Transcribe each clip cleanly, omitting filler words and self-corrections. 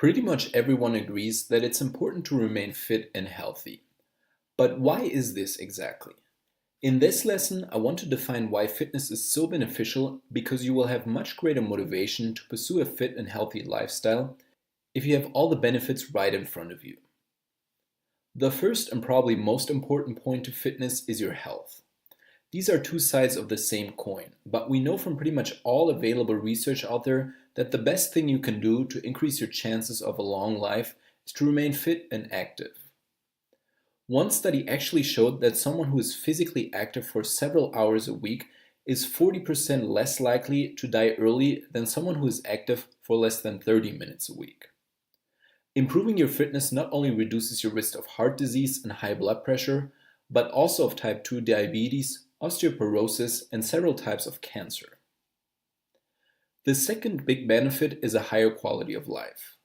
Pretty much everyone agrees that it's important to remain fit and healthy. But why is this exactly? In this lesson, I want to define why fitness is so beneficial because you will have much greater motivation to pursue a fit and healthy lifestyle if you have all the benefits right in front of you. The first and probably most important point to fitness is your health. These are two sides of the same coin, but we know from pretty much all available research out there that the best thing you can do to increase your chances of a long life is to remain fit and active. One study actually showed that someone who is physically active for several hours a week is 40% less likely to die early than someone who is active for less than 30 minutes a week. Improving your fitness not only reduces your risk of heart disease and high blood pressure, but also of type 2 diabetes, osteoporosis, and several types of cancer. The second big benefit is a higher quality of life.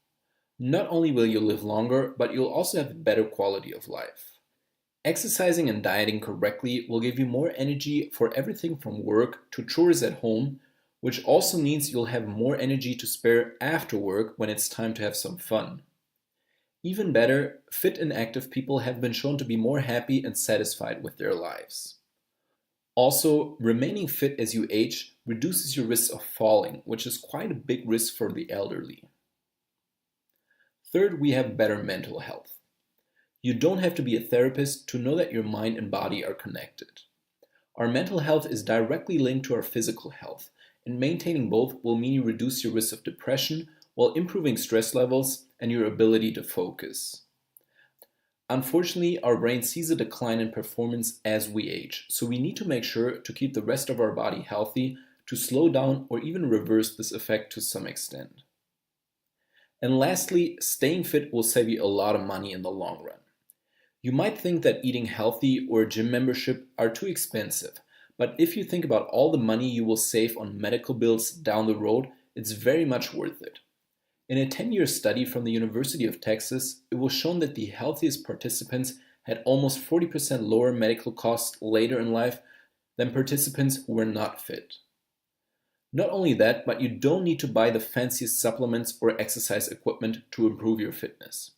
Not only will you live longer, but you'll also have a better quality of life. Exercising and dieting correctly will give you more energy for everything from work to chores at home, which also means you'll have more energy to spare after work when it's time to have some fun. Even better, fit and active people have been shown to be more happy and satisfied with their lives. Also, remaining fit as you age reduces your risk of falling, which is quite a big risk for the elderly. Third, we have better mental health. You don't have to be a therapist to know that your mind and body are connected. Our mental health is directly linked to our physical health, and maintaining both will mean you reduce your risk of depression while improving stress levels and your ability to focus. Unfortunately, our brain sees a decline in performance as we age, so we need to make sure to keep the rest of our body healthy to slow down or even reverse this effect to some extent. And lastly, staying fit will save you a lot of money in the long run. You might think that eating healthy or a gym membership are too expensive, but if you think about all the money you will save on medical bills down the road, it's very much worth it. In a 10-year study from the University of Texas, it was shown that the healthiest participants had almost 40% lower medical costs later in life than participants who were not fit. Not only that, but you don't need to buy the fanciest supplements or exercise equipment to improve your fitness.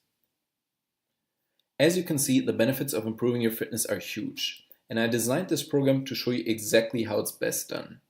As you can see, the benefits of improving your fitness are huge, and I designed this program to show you exactly how it's best done.